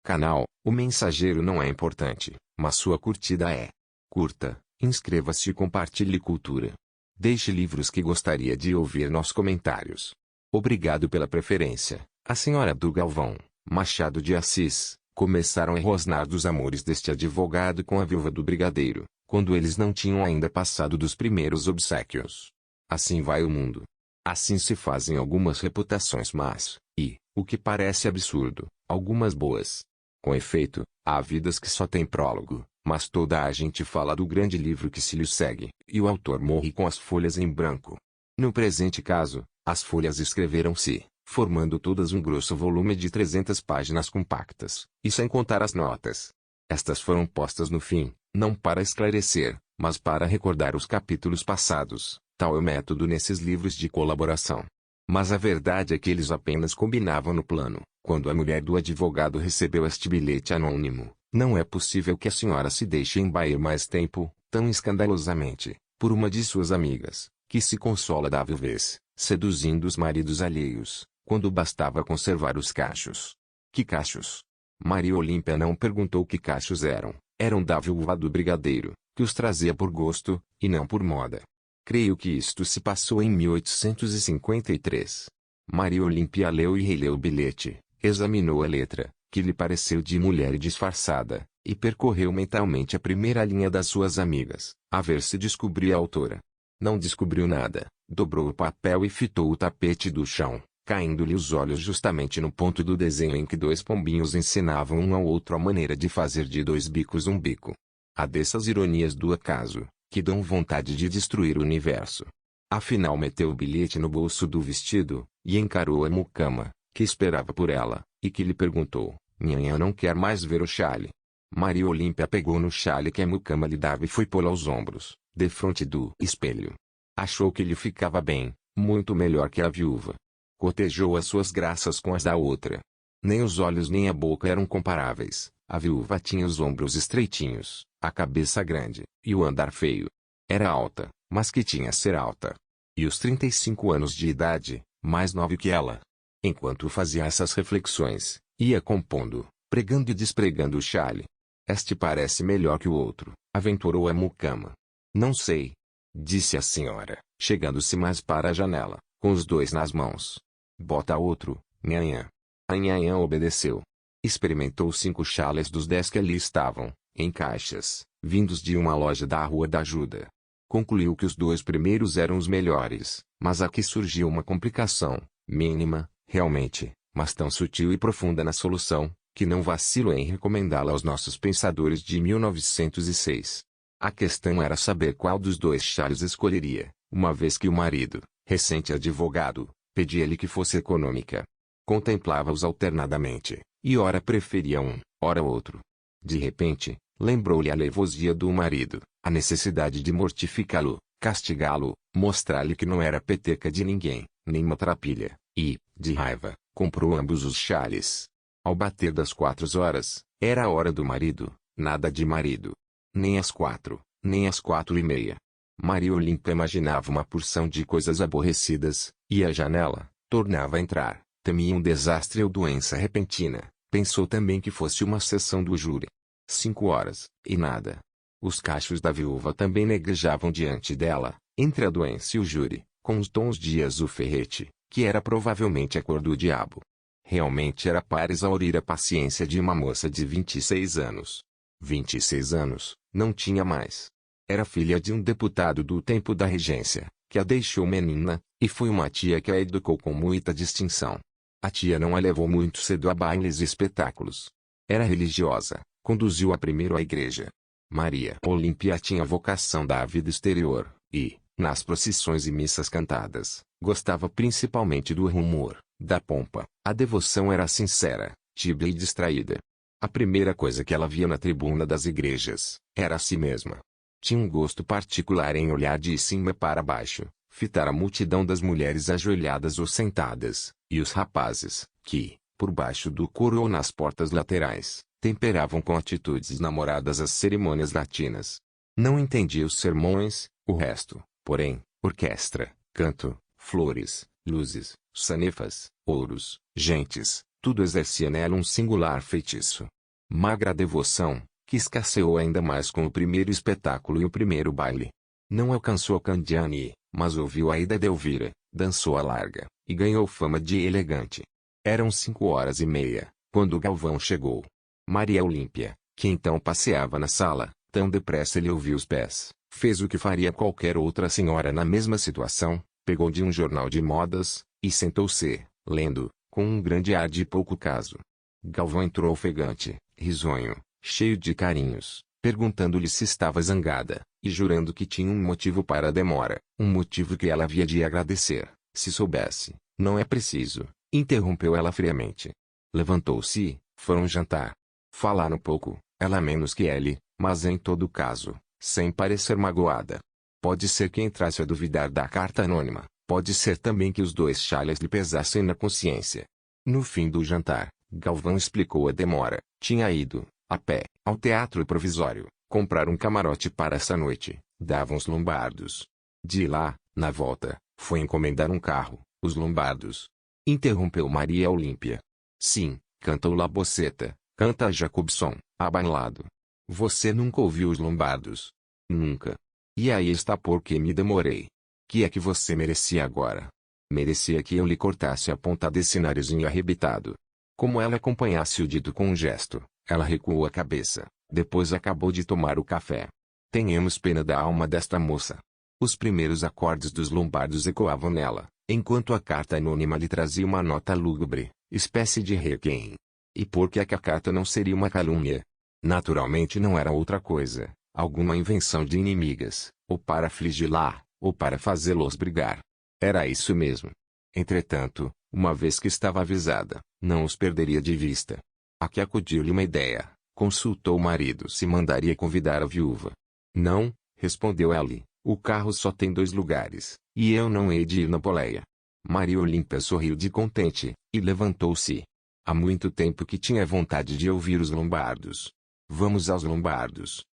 canal. O mensageiro não é importante, mas sua curtida é. Curta, inscreva-se e compartilhe cultura. Deixe livros que gostaria de ouvir nos comentários. Obrigado pela preferência. A senhora do Galvão, Machado de Assis, começaram a rosnar dos amores deste advogado com a viúva do brigadeiro, quando eles não tinham ainda passado dos primeiros obséquios. Assim vai o mundo. Assim se fazem algumas reputações más, e, o que parece absurdo, algumas boas. Com efeito, há vidas que só têm prólogo, mas toda a gente fala do grande livro que se lhe segue, e o autor morre com as folhas em branco. No presente caso, as folhas escreveram-se, formando todas um grosso volume de 300 páginas compactas, e sem contar as notas. Estas foram postas no fim, não para esclarecer, mas para recordar os capítulos passados. Tal é o método nesses livros de colaboração. Mas a verdade é que eles apenas combinavam no plano. Quando a mulher do advogado recebeu este bilhete anônimo, não é possível que a senhora se deixe embair mais tempo, tão escandalosamente, por uma de suas amigas, que se consola da viuvez, seduzindo os maridos alheios, quando bastava conservar os cachos. Que cachos? Maria Olímpia não perguntou que cachos eram. Eram da viúva do brigadeiro, que os trazia por gosto, e não por moda. Creio que isto se passou em 1853. Maria Olímpia leu e releu o bilhete, examinou a letra, que lhe pareceu de mulher disfarçada, e percorreu mentalmente a primeira linha das suas amigas, a ver se descobria a autora. Não descobriu nada, dobrou o papel e fitou o tapete do chão, caindo-lhe os olhos justamente no ponto do desenho em que dois pombinhos ensinavam um ao outro a maneira de fazer de dois bicos um bico. Há dessas ironias do acaso, que dão vontade de destruir o universo. Afinal meteu o bilhete no bolso do vestido, e encarou a mucama, que esperava por ela, e que lhe perguntou, Nhanhã não quer mais ver o chale. Maria Olímpia pegou no chale que a mucama lhe dava e foi pô-lo aos ombros, defronte do espelho. Achou que lhe ficava bem, muito melhor que a viúva. Cotejou as suas graças com as da outra. Nem os olhos nem a boca eram comparáveis. A viúva tinha os ombros estreitinhos, a cabeça grande, e o andar feio. Era alta, mas que tinha a ser alta. E os 35 anos de idade, mais nova que ela. Enquanto fazia essas reflexões, ia compondo, pregando e despregando o chale. Este parece melhor que o outro, aventurou a mucama. Não sei, disse a senhora, chegando-se mais para a janela, com os dois nas mãos. Bota outro, Nhanhã. A Nhanhã obedeceu. Experimentou 5 chales dos 10 que ali estavam, em caixas, vindos de uma loja da Rua da Ajuda. Concluiu que os 2 primeiros eram os melhores, mas aqui surgiu uma complicação, mínima, realmente, mas tão sutil e profunda na solução, que não vacilo em recomendá-la aos nossos pensadores de 1906. A questão era saber qual dos 2 chales escolheria, uma vez que o marido, recente advogado, pedia-lhe que fosse econômica. Contemplava-os alternadamente, e ora preferia um, ora outro. De repente, lembrou-lhe a leivosia do marido, a necessidade de mortificá-lo, castigá-lo, mostrar-lhe que não era peteca de ninguém, nem matrapilha, e, de raiva, comprou ambos os chales. Ao bater das 4 horas, era a hora do marido, nada de marido. Nem às 4, nem às 4:30. Maria Olímpia imaginava uma porção de coisas aborrecidas, ia à janela, tornava a entrar, temia um desastre ou doença repentina, pensou também que fosse uma sessão do júri. 5 horas, e nada. Os cachos da viúva também neguejavam diante dela, entre a doença e o júri, com os tons de Ezu Ferrete, que era provavelmente a cor do diabo. Realmente era para exaurir a paciência de uma moça de 26 anos. 26 anos, não tinha mais. Era filha de um deputado do tempo da regência, que a deixou menina, e foi uma tia que a educou com muita distinção. A tia não a levou muito cedo a bailes e espetáculos. Era religiosa, conduziu-a primeiro à igreja. Maria Olímpia tinha vocação da vida exterior, e, nas procissões e missas cantadas, gostava principalmente do rumor, da pompa. A devoção era sincera, tíbia e distraída. A primeira coisa que ela via na tribuna das igrejas, era a si mesma. Tinha um gosto particular em olhar de cima para baixo, fitar a multidão das mulheres ajoelhadas ou sentadas, e os rapazes, que, por baixo do coro ou nas portas laterais, temperavam com atitudes namoradas as cerimônias latinas. Não entendia os sermões, o resto, porém, orquestra, canto, flores, luzes, sanefas, ouros, gentes, tudo exercia nela um singular feitiço. Magra devoção, que escasseou ainda mais com o primeiro espetáculo e o primeiro baile. Não alcançou Candiani, mas ouviu a ida de Elvira, dançou a larga, e ganhou fama de elegante. Eram 5h30, quando Galvão chegou. Maria Olímpia, que então passeava na sala, tão depressa lhe ouviu os pés, fez o que faria qualquer outra senhora na mesma situação, pegou de um jornal de modas, e sentou-se, lendo, com um grande ar de pouco caso. Galvão entrou ofegante, risonho, cheio de carinhos, perguntando-lhe se estava zangada, e jurando que tinha um motivo para a demora, um motivo que ela havia de agradecer, se soubesse. Não é preciso, interrompeu ela friamente. Levantou-se, foram jantar. Falaram pouco, ela menos que ele, mas em todo caso, sem parecer magoada. Pode ser que entrasse a duvidar da carta anônima, pode ser também que os dois chales lhe pesassem na consciência. No fim do jantar, Galvão explicou a demora. Tinha ido, a pé, ao teatro provisório, comprar um camarote para essa noite, davam os Lombardos. De lá, na volta, foi encomendar um carro, os Lombardos. Interrompeu Maria Olímpia. Sim, canta o La Bossetta, canta Jacobson, abalado. Você nunca ouviu os Lombardos? Nunca. E aí está porque me demorei. Que é que você merecia agora? Merecia que eu lhe cortasse a ponta desse narizinho arrebitado. Como ela acompanhasse o dito com um gesto, ela recuou a cabeça, depois acabou de tomar o café. Tenhamos pena da alma desta moça. Os primeiros acordes dos Lombardos ecoavam nela, enquanto a carta anônima lhe trazia uma nota lúgubre, espécie de requiem. E por que a carta não seria uma calúnia? Naturalmente não era outra coisa, alguma invenção de inimigas, ou para afligi-la, ou para fazê-los brigar. Era isso mesmo. Entretanto, uma vez que estava avisada, não os perderia de vista. Aqui acudiu-lhe uma ideia, consultou o marido se mandaria convidar a viúva. Não, respondeu ele, o carro só tem 2 lugares, e eu não hei de ir na boleia. Maria Olímpia sorriu de contente, e levantou-se. Há muito tempo que tinha vontade de ouvir os Lombardos. Vamos aos Lombardos.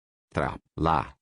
Lá.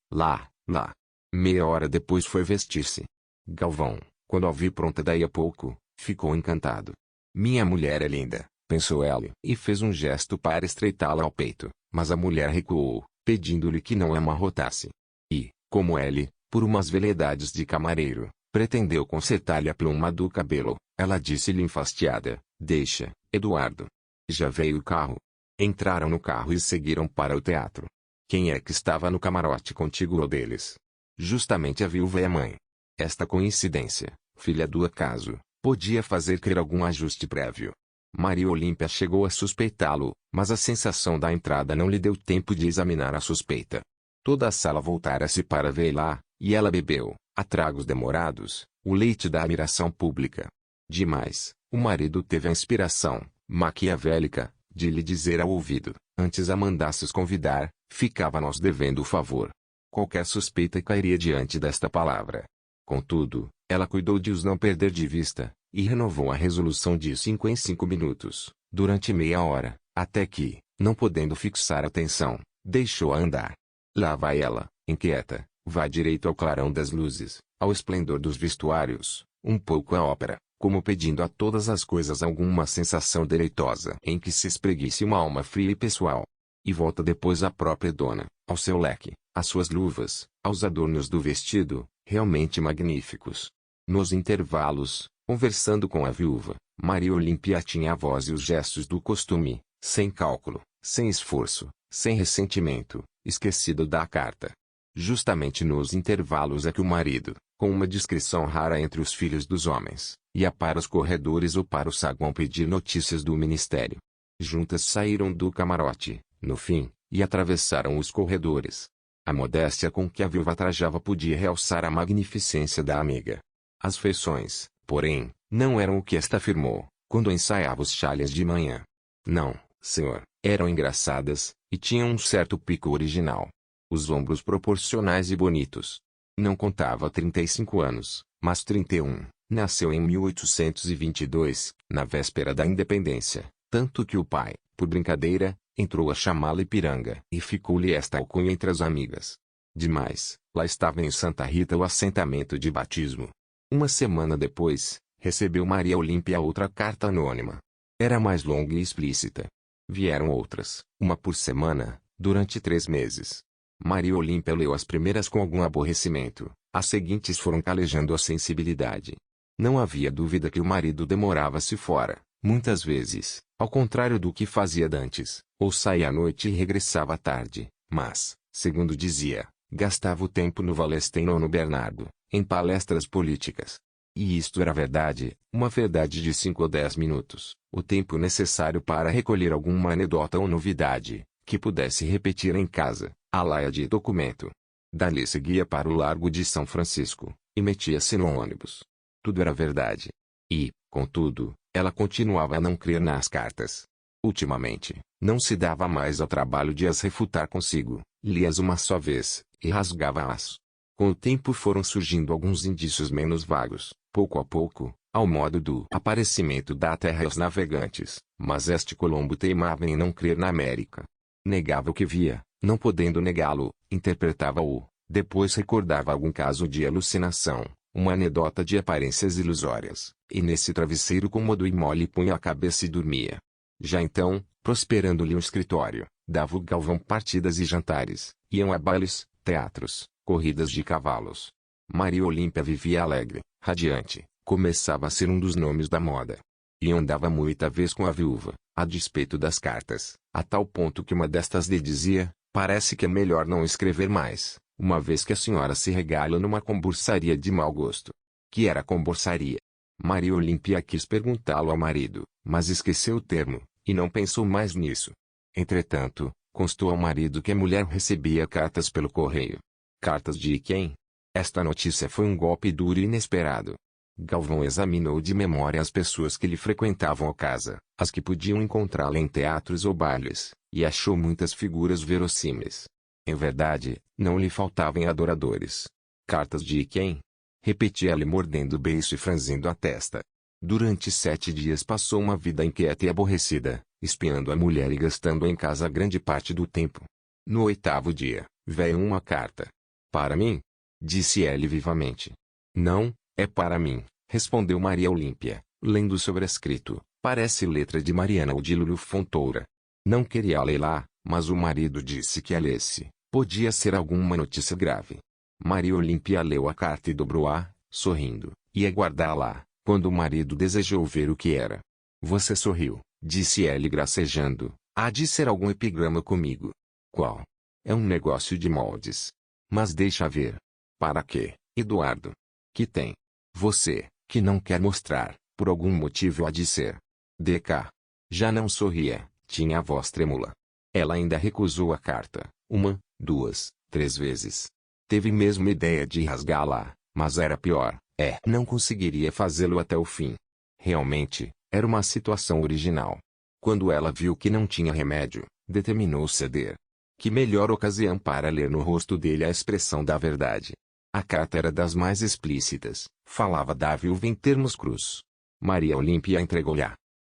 Meia hora depois foi vestir-se. Galvão, quando a vi pronta daí a pouco, ficou encantado. Minha mulher é linda, pensou ele, e fez um gesto para estreitá-la ao peito, mas a mulher recuou, pedindo-lhe que não a amarrotasse. E, como ele, por umas veleidades de camareiro, pretendeu consertar-lhe a pluma do cabelo, ela disse-lhe enfastiada, deixa, Eduardo. Já veio o carro. Entraram no carro e seguiram para o teatro. Quem é que estava no camarote contigo ou deles? Justamente a viúva e a mãe. Esta coincidência, filha do acaso, podia fazer crer algum ajuste prévio. Maria Olímpia chegou a suspeitá-lo, mas a sensação da entrada não lhe deu tempo de examinar a suspeita. Toda a sala voltara-se para vê-la, e ela bebeu, a tragos demorados, o leite da admiração pública. Demais, o marido teve a inspiração, maquiavélica, de lhe dizer ao ouvido, antes a mandasses convidar, ficava-nos devendo o favor. Qualquer suspeita cairia diante desta palavra. Contudo, ela cuidou de os não perder de vista, e renovou a resolução de 5 em 5 minutos, durante meia hora, até que, não podendo fixar atenção, deixou-a andar. Lá vai ela, inquieta, vai direito ao clarão das luzes, ao esplendor dos vestuários, um pouco à ópera, como pedindo a todas as coisas alguma sensação deleitosa em que se espreguice uma alma fria e pessoal. E volta depois à própria dona, ao seu leque, às suas luvas, aos adornos do vestido, realmente magníficos. Nos intervalos, conversando com a viúva, Maria Olímpia tinha a voz e os gestos do costume, sem cálculo, sem esforço, sem ressentimento, esquecido da carta. Justamente nos intervalos é que o marido, com uma discrição rara entre os filhos dos homens, ia para os corredores ou para o saguão pedir notícias do ministério. Juntas saíram do camarote, no fim, e atravessaram os corredores. A modéstia com que a viúva trajava podia realçar a magnificência da amiga. As feições, porém, não eram o que esta afirmou, quando ensaiava os chales de manhã. Não, senhor, eram engraçadas, e tinham um certo pico original. Os ombros proporcionais e bonitos. Não contava 35 anos, mas 31. Nasceu em 1822, na véspera da independência, tanto que o pai, por brincadeira, entrou a chamá-la Ipiranga e ficou-lhe esta alcunha entre as amigas. Demais, lá estava em Santa Rita o assentamento de batismo. Uma semana depois, recebeu Maria Olímpia outra carta anônima. Era mais longa e explícita. Vieram outras, uma por semana, durante 3 meses. Maria Olímpia leu as primeiras com algum aborrecimento, as seguintes foram calejando a sensibilidade. Não havia dúvida que o marido demorava-se fora, muitas vezes, ao contrário do que fazia dantes, ou saía à noite e regressava à tarde, mas, segundo dizia, gastava o tempo no Wallerstein ou no Bernardo, em palestras políticas. E isto era verdade, uma verdade de 5 ou 10 minutos, o tempo necessário para recolher alguma anedota ou novidade, que pudesse repetir em casa, à laia de documento. Dali seguia para o Largo de São Francisco, e metia-se no ônibus. Tudo era verdade. E, contudo, ela continuava a não crer nas cartas. Ultimamente, não se dava mais ao trabalho de as refutar consigo, lia-as uma só vez, e rasgava-as. Com o tempo foram surgindo alguns indícios menos vagos, pouco a pouco, ao modo do aparecimento da Terra aos navegantes, mas este Colombo teimava em não crer na América. Negava o que via, não podendo negá-lo, interpretava-o, depois recordava algum caso de alucinação, uma anedota de aparências ilusórias, e nesse travesseiro cômodo e mole punha a cabeça e dormia. Já então, prosperando-lhe um escritório, dava o Galvão partidas e jantares, iam a bailes, teatros, corridas de cavalos. Maria Olímpia vivia alegre, radiante, começava a ser um dos nomes da moda. E andava muita vez com a viúva, a despeito das cartas, a tal ponto que uma destas lhe dizia, parece que é melhor não escrever mais, uma vez que a senhora se regala numa combursaria de mau gosto. Que era combursaria? Maria Olímpia quis perguntá-lo ao marido, mas esqueceu o termo, e não pensou mais nisso. Entretanto, constou ao marido que a mulher recebia cartas pelo correio. Cartas de quem? Esta notícia foi um golpe duro e inesperado. Galvão examinou de memória as pessoas que lhe frequentavam a casa, as que podiam encontrá-la em teatros ou bailes, e achou muitas figuras verossímeis. Em verdade, não lhe faltavam adoradores. Cartas de quem? Repetia-lhe mordendo o beiço e franzindo a testa. Durante 7 dias passou uma vida inquieta e aborrecida, espiando a mulher e gastando em casa grande parte do tempo. No 8º dia, veio uma carta. Para mim? Disse ele vivamente. Não, é para mim, respondeu Maria Olímpia, lendo o sobrescrito. Parece letra de Mariana Odílio Fontoura. Não queria lê-la, mas o marido disse que a lesse. Podia ser alguma notícia grave. Maria Olímpia leu a carta e dobrou-a, sorrindo, e aguardá-la, quando o marido desejou ver o que era. Você sorriu, disse ele gracejando. Há de ser algum epigrama comigo. Qual? É um negócio de moldes. Mas deixa ver. Para quê, Eduardo? Que tem? Você, que não quer mostrar, por algum motivo há de ser. D.K. Já não sorria, tinha a voz trêmula. Ela ainda recusou a carta, 1, 2, 3 vezes. Teve mesmo ideia de rasgá-la, mas era pior, não conseguiria fazê-lo até o fim. Realmente, era uma situação original. Quando ela viu que não tinha remédio, determinou ceder. Que melhor ocasião para ler no rosto dele a expressão da verdade. A carta era das mais explícitas, falava da viúva em termos crus. Maria Olímpia entregou-lhe.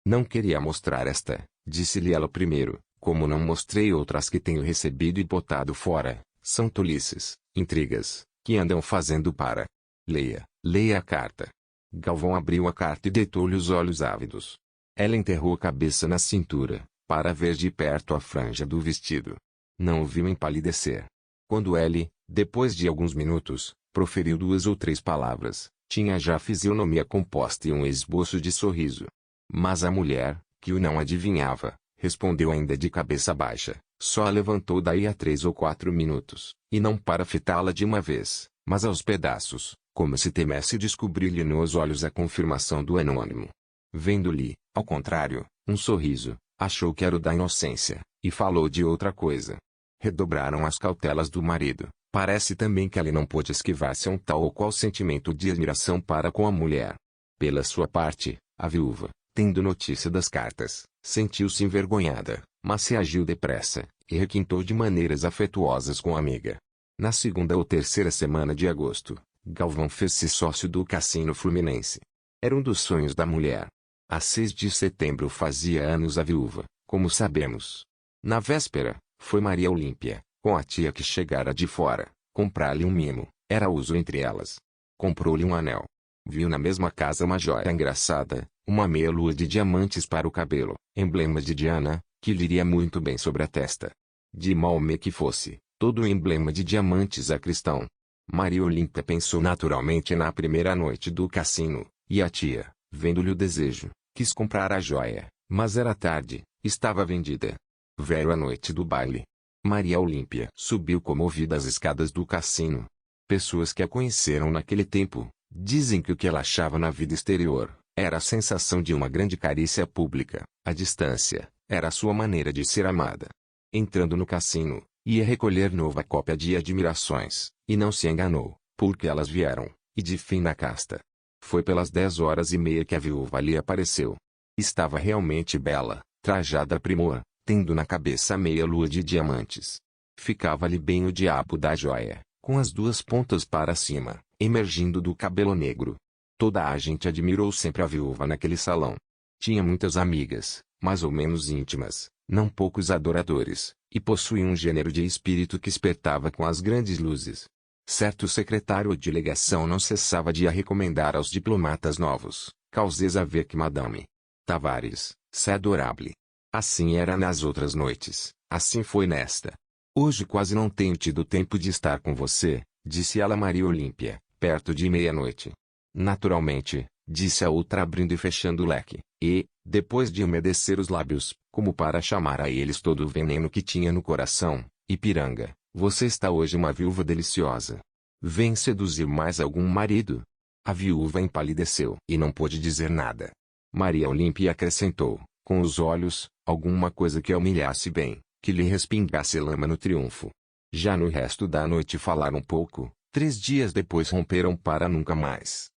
Não queria mostrar esta, disse-lhe ela primeiro, como não mostrei outras que tenho recebido e botado fora, são tolices, intrigas, que andam fazendo para. Leia a carta. Galvão abriu a carta e deitou-lhe os olhos ávidos. Ela enterrou a cabeça na cintura, para ver de perto a franja do vestido. Não o viu empalidecer. Quando ele, depois de alguns minutos, proferiu 2 ou 3 palavras, tinha já a fisionomia composta e um esboço de sorriso. Mas a mulher, que o não adivinhava, respondeu ainda de cabeça baixa, só a levantou daí a 3 ou 4 minutos, e não para fitá-la de uma vez, mas aos pedaços, como se temesse descobrir-lhe nos olhos a confirmação do anônimo. Vendo-lhe, ao contrário, um sorriso, achou que era o da inocência, e falou de outra coisa. Redobraram as cautelas do marido. Parece também que ela não pôde esquivar-se a um tal ou qual sentimento de admiração para com a mulher. Pela sua parte, a viúva, tendo notícia das cartas, sentiu-se envergonhada, mas se agiu depressa, e requintou de maneiras afetuosas com a amiga. Na 2ª ou 3ª semana de agosto, Galvão fez-se sócio do Cassino Fluminense. Era um dos sonhos da mulher. A 6 de setembro fazia anos a viúva, como sabemos. Na véspera, foi Maria Olímpia, com a tia que chegara de fora, comprar-lhe um mimo, era uso entre elas. Comprou-lhe um anel. Viu na mesma casa uma joia engraçada, uma meia-lua de diamantes para o cabelo, emblema de Diana, que lhe iria muito bem sobre a testa. De Maomé que fosse, todo o emblema de diamantes a cristão. Maria Olímpia pensou naturalmente na primeira noite do cassino, e a tia, vendo-lhe o desejo, quis comprar a joia, mas era tarde, estava vendida. Veio a noite do baile. Maria Olímpia subiu comovida as escadas do cassino. Pessoas que a conheceram naquele tempo, dizem que o que ela achava na vida exterior, era a sensação de uma grande carícia pública, a distância, era a sua maneira de ser amada. Entrando no cassino, ia recolher nova cópia de admirações, e não se enganou, porque elas vieram, e de fim na casta. Foi pelas 10h30 que a viúva lhe apareceu. Estava realmente bela, trajada a primor, tendo na cabeça meia lua de diamantes. Ficava-lhe bem o diabo da joia, com as duas pontas para cima, emergindo do cabelo negro. Toda a gente admirou sempre a viúva naquele salão. Tinha muitas amigas, mais ou menos íntimas, não poucos adoradores, e possuía um gênero de espírito que espertava com as grandes luzes. Certo secretário de legação não cessava de a recomendar aos diplomatas novos, causez avec Madame Tavares, c'est adorable. Assim era nas outras noites, assim foi nesta. Hoje quase não tenho tido tempo de estar com você, disse ela a Maria Olímpia, perto de meia-noite. Naturalmente, disse a outra abrindo e fechando o leque, e, depois de umedecer os lábios, como para chamar a eles todo o veneno que tinha no coração, Ipiranga, você está hoje uma viúva deliciosa. Vem seduzir mais algum marido? A viúva empalideceu e não pôde dizer nada. Maria Olímpia acrescentou, com os olhos, alguma coisa que a humilhasse bem, que lhe respingasse lama no triunfo. Já no resto da noite falaram pouco, 3 dias depois romperam para nunca mais.